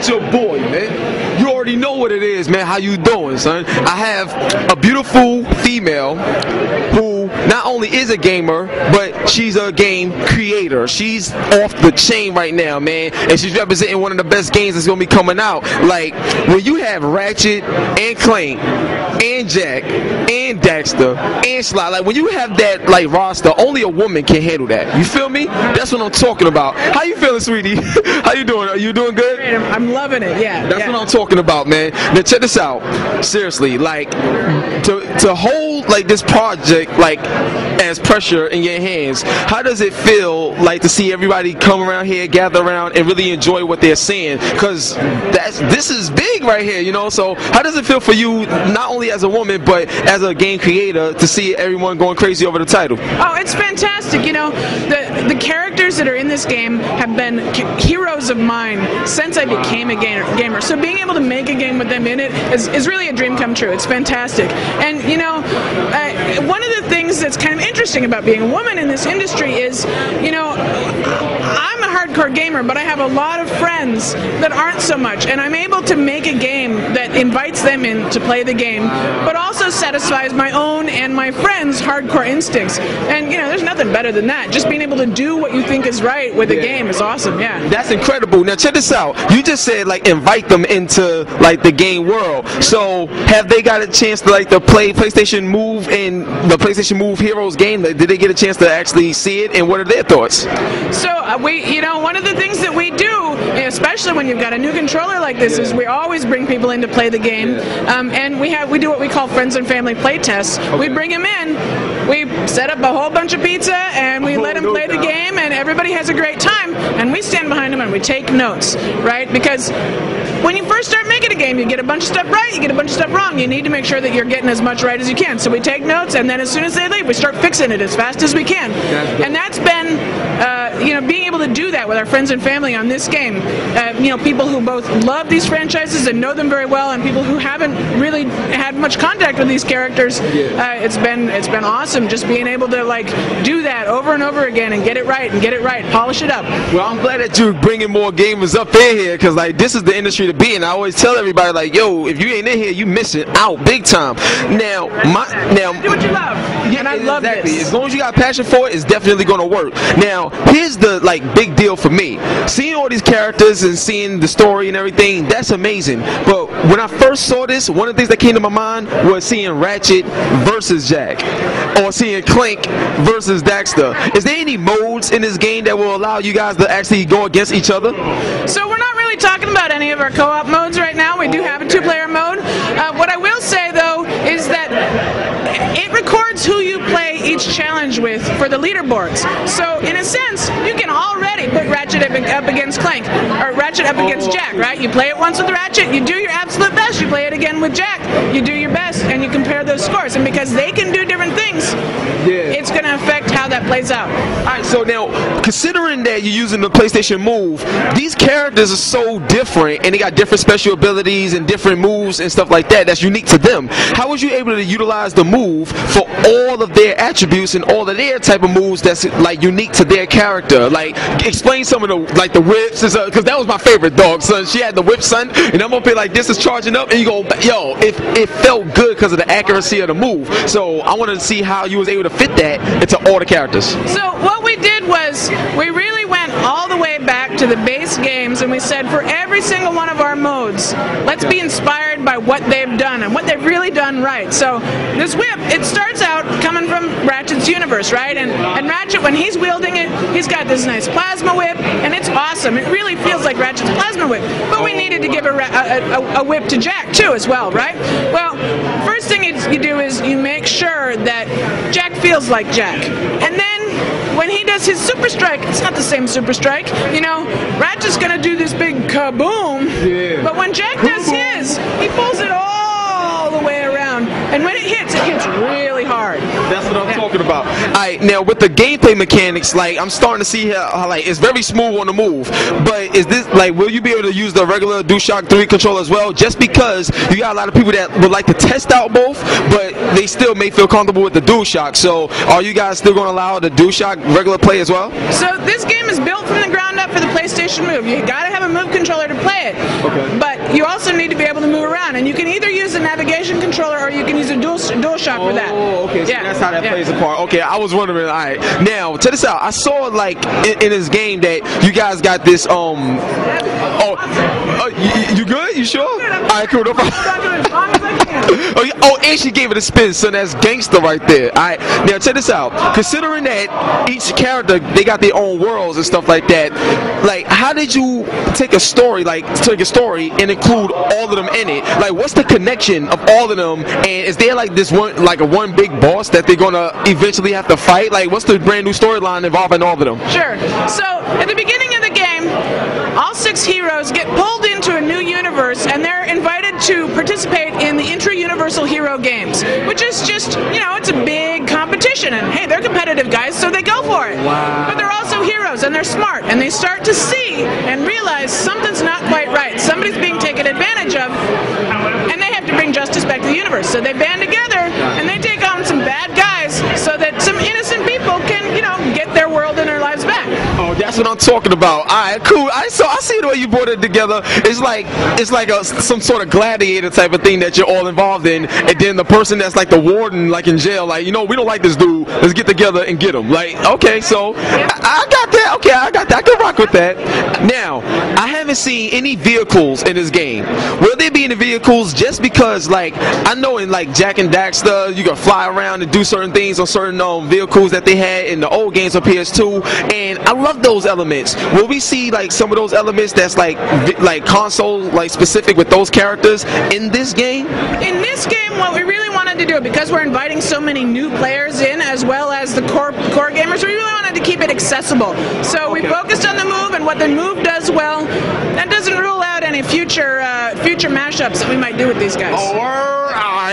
at your boy, man. You already know what it is, man. How you doing, son? I have a beautiful female who not only is a gamer, but she's a game creator. She's off the chain right now, man, and she's representing one of the best games that's gonna be coming out. Like, when you have Ratchet and Clank and Jak and Daxter and Sly, like when you have that like roster, only a woman can handle that. You feel me? That's what I'm talking about. How you feeling, sweetie? How you doing? Are you doing good? I'm loving it. Yeah. That's what I'm talking about, man. Now check this out. Seriously, like to hold like this project like as pressure in your hands, how does it feel like to see everybody come around here, gather around, and really enjoy what they're seeing? Because this is big right here, you know. So how does it feel for you, not only as a woman but as a game creator, to see everyone going crazy over the title? Oh, it's fantastic. You know, the characters that are in this game have been heroes of mine since I became a gamer. So being able to make a game with them in it is really a dream come true. It's fantastic. And you know, one of the things that's kind of interesting about being a woman in this industry is, you know, I'm a hardcore gamer, but I have a lot of friends that aren't so much, and I'm able to make a game that invites them in to play the game, but also satisfies my own and my friends' hardcore instincts. And you know, there's nothing better than that. Just being able to do what you think is right with a game is awesome. Yeah, that's incredible. Now check this out. You just said like invite them into like the game world. So have they got a chance to like to play PlayStation Move and the PlayStation Move Heroes game? Did they get a chance to actually see it, and what are their thoughts? So you know, one of the things that we do, especially when you've got a new controller like this, is we always bring people in to play the game, and we do what we call friends and family play tests. We bring them in, we set up a whole bunch of pizza, and we let them play the game, and everybody has a great time, and we stand behind them and we take notes, right? Because when you first start making a game, you get a bunch of stuff right, you get a bunch of stuff wrong. You need to make sure that you're getting as much right as you can. So we take notes, and then as soon as they leave, we start fixing it as fast as we can. And that's been, you know, being able to do that with our friends and family on this game. You know, people who both love these franchises and know them very well, and people who haven't really had much contact with these characters. It's been awesome just being able to like do that over and over again and get it right, polish it up. Well, I'm glad that you're bringing more gamers up in here, because like this is the industry to be in. I always tell everybody like, yo, if you ain't in here, you missing out big time. Now do what you love. And I love this. As long as you got passion for it, it's definitely going to work. Now, here's the like big deal for me. Seeing all these characters and seeing the story and everything, that's amazing. But when I first saw this, one of the things that came to my mind was seeing Ratchet versus Jak, or seeing Clank versus Daxter. Is there any modes in this game that will allow you guys to actually go against each other? So we're not really talking about any of our co-op modes right now. We do have a two-player mode. What I will say though is that it records who you play each challenge with for the leaderboards. So in a sense, you can already put Ratchet up against Clank, or Ratchet up against Jak, right? You play it once with Ratchet, you do your absolute best, you play it again with Jak, you do your best, and you compare those scores. And because they can do different things, it's going to affect how that plays out. Alright, so now, considering that you're using the PlayStation Move, these characters are so different, and they got different special abilities and different moves and stuff like that that's unique to them. How was you able to utilize the move for all of their attributes and all of their type of moves that's like unique to their character? Like, explain some of the like the whips, because that was my favorite, dog, son. She had the whip, son, and I'm up here like this is charging up, and you go, yo, it felt good because of the accuracy of the move. So I wanted to see how you was able to fit that into all the characters. So what we did was we really went all the way back to the base games, and we said for every single one of our modes, let's be inspired by what they've done and what they've really done right. So this whip, it starts out coming from Ratchet's universe, right? And Ratchet, when he's wielding it, he's got this nice plasma whip, and it's awesome. It really feels like Ratchet's plasma whip. But we needed to give a whip to Jak too as well, right? Well, first thing you do is you make sure that Jak feels like Jak. And then when he does his super strike, it's not the same super strike. You know, Ratchet's gonna do this big kaboom, but when Jak does his, he pulls it all the way around. and when it hits really hard. That's what I'm talking about. Alright, now with the gameplay mechanics, like I'm starting to see how like it's very smooth on the move. But is this like, will you be able to use the regular DualShock 3 controller as well? Just because you got a lot of people that would like to test out both, but they still may feel comfortable with the DualShock. So are you guys still going to allow the DualShock regular play as well? So this game is built from the ground up for the PlayStation Move. You got to have a Move controller to play it. Okay. But you also need to be able to move around, and you can either use a navigation controller or you can use a DualShock for that. Oh, okay. So that's how that plays a part. Okay, I was wondering. All right. Now, check this out. I saw like in this game that you guys got this. You good? You sure? All right, cool. No problem. Oh, and she gave it a spin, so that's gangster right there. All right, now check this out. Considering that each character, they got their own worlds and stuff like that, like how did you take a story, and include all of them in it? Like, what's the connection of all of them? And is there like this one, like a one big boss that they're gonna eventually have to fight? Like, what's the brand new storyline involving all of them? Sure. So at the beginning of the game, all 6 heroes get pulled into a new universe, and they're invited to participate in the intra-universal hero games, which is just, it's a big competition, and hey, they're competitive guys, so they go for it. Wow. But they're also heroes, and they're smart, and they start to see and realize something's not quite right. Somebody's being taken advantage of, and they have to bring justice back to the universe. So they band together, and they take on some bad guys so that some innocent people can, get their world and their lives back. Oh, that's what I'm talking about. All right, cool. I see the way you brought it together. It's like some sort of gladiator type of thing that you're all involved in, and then the person that's like the warden, like in jail, like, we don't like this dude. Let's get together and get him. Like, okay, so I got that. Okay, I got that. I can rock with that. Now, I haven't seen any vehicles in this game. Will they be in the vehicles? Just because, like, I know in like Jak and Daxter, you can fly around and do certain things on certain vehicles that they had in the old games on PS2, and I love those elements. Will we see like some of those elements that's like console like specific with those characters in this game? In this game, what we really wanted to do, because we're inviting so many new players in as well as the core gamers, we really wanted to keep it accessible. So we focused on the Move and what the Move does well. That doesn't rule out any future mashups that we might do with these guys.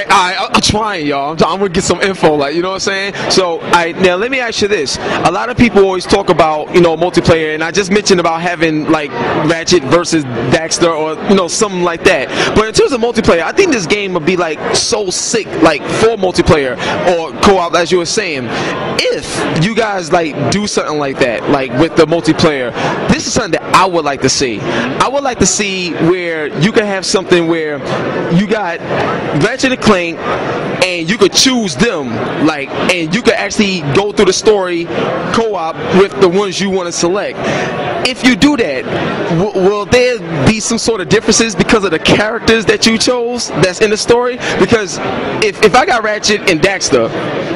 I'm trying, y'all. I'm gonna get some info, like, you know what I'm saying? So, now let me ask you this. A lot of people always talk about, multiplayer, and I just mentioned about having like Ratchet versus Daxter or something like that. But in terms of multiplayer, I think this game would be like so sick, like for multiplayer or co-op, as you were saying. If you guys like do something like that, like with the multiplayer, this is something that I would like to see. I would like to see where you can have something where you got Ratchet and Clank, and you could choose them, like, and you could actually go through the story co-op with the ones you want to select. If you do that, will there be some sort of differences because of the characters that you chose that's in the story? Because if I got Ratchet and Daxter,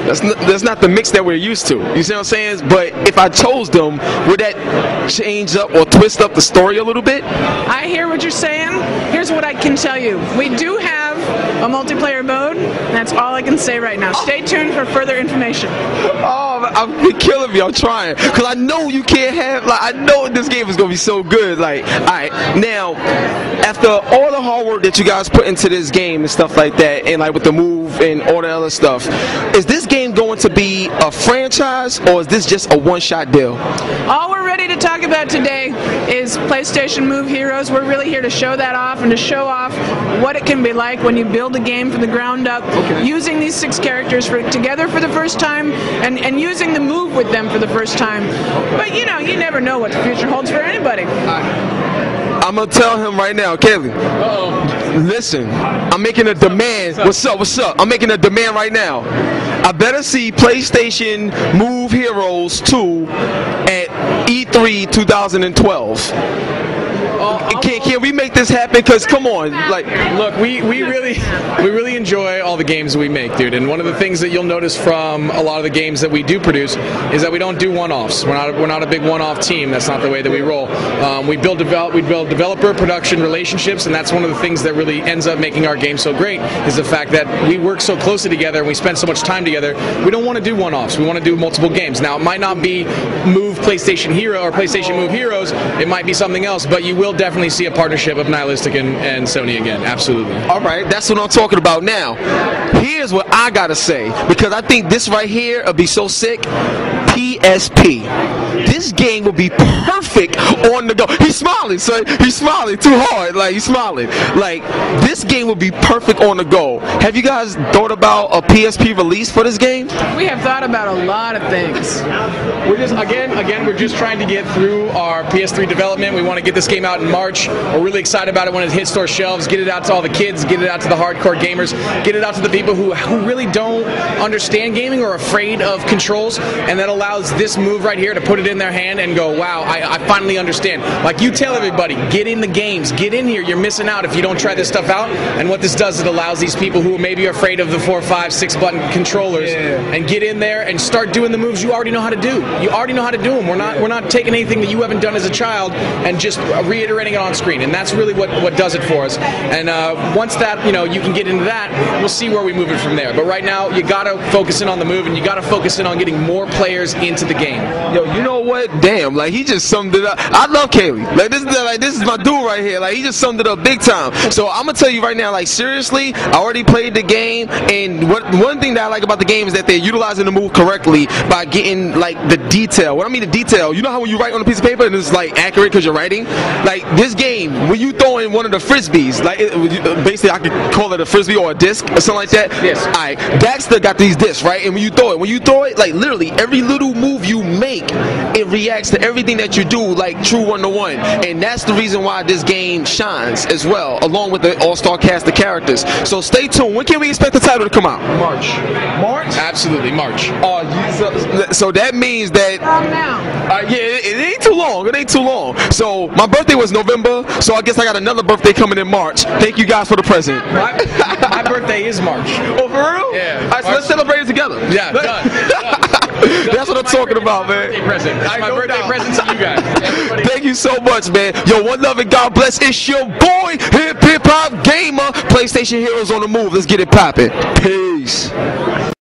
that's not the mix that we're used to. You see what I'm saying? But if I chose them, would that change up or twist up the story a little bit? I hear what you're saying. Here's what I can tell you. We do have a multiplayer mode. That's all I can say right now. Stay tuned for further information. Oh, I'm killing me. I'm trying. Because I know you can't have, like, I know this game is going to be so good. Like, alright, now, after all the hard work that you guys put into this game and stuff like that, and like with the Move and all the other stuff, is this game going to be a franchise, or is this just a one-shot deal? All we're ready to talk about today is PlayStation Move Heroes. We're really here to show that off and to show off what it can be like when you build a game from the ground up, using these 6 characters together for the first time, and using the Move with them for the first time. But you never know what the future holds for anybody. I'm gonna tell him right now, Kaylee. Listen, I'm making a demand. What's up? I'm making a demand right now. I better see PlayStation Move Heroes 2 at E3 2012. Can we make this happen? Because come on, like, look, we really enjoy all the games we make, dude. And one of the things that you'll notice from a lot of the games that we do produce is that we don't do one-offs. We're not a big one-off team. That's not the way that we roll. We build developer production relationships, and that's one of the things that really ends up making our game so great, is the fact that we work so closely together and we spend so much time together. We don't want to do one-offs. We want to do multiple games. Now, it might not be Move PlayStation Hero or PlayStation Move Heroes. It might be something else, but you will definitely definitely see a partnership of Nihilistic and Sony again. Absolutely. All right, that's what I'm talking about now. Here's what I gotta say, because I think this right here will be so sick. PSP. This game will be perfect on the go. He's smiling, son. He's smiling too hard. Like, he's smiling. Like, this game will be perfect on the go. Have you guys thought about a PSP release for this game? We have thought about a lot of things. We're just we're just trying to get through our PS3 development. We want to get this game out in March. We're really excited about it when it hits store shelves. Get it out to all the kids. Get it out to the hardcore gamers. Get it out to the people who really don't understand gaming or are afraid of controls. And that allows this move right here to put it in their hand and go, wow, I finally understand. Like, you tell everybody, get in the games, get in here. You're missing out if you don't try this stuff out. And what this does, it allows these people who maybe are afraid of the 4, 5, 6 button controllers and get in there and start doing the moves you already know how to do. You already know how to do them. We're not taking anything that you haven't done as a child and just reiterating it on screen. And that's really what does it for us. And once that, you can get into that, we'll see where we move it from there. But right now, you gotta focus in on the move, and you gotta focus in on getting more players into the game. Yo, you know what? Damn, like, he just summed it up. I love Kaylee. Like, this is my dude right here. Like, he just summed it up big time. So I'm gonna tell you right now, like, seriously, I already played the game, and one thing that I like about the game is that they're utilizing the move correctly by getting, like, the detail. What I mean the detail, you know how when you write on a piece of paper and it's, like, accurate because you're writing? Like, this game, when you throw in one of the frisbees, like, basically I could call it a frisbee or a disc or something like that. Yes. Alright, Daxter got these discs, right? And when you throw it, like, literally every little move you make, it reacts to everything that you do, like true 1-to-1. And that's the reason why this game shines as well, along with the all-star cast of characters. So stay tuned. When can we expect the title to come out? March? Absolutely, March. So that means that it ain't too long. It ain't too long. So my birthday was November, so I guess I got another birthday coming in March. Thank you guys for the present. My birthday is March. Oh, for real? Yeah. All right, so let's celebrate it together. Yeah, done. That's what I'm talking about, man. That's my birthday present to you guys. Thank you so much, man. Yo, one love and God bless. It's your boy, HipHopGamer. PlayStation Heroes on the move. Let's get it poppin'. Peace.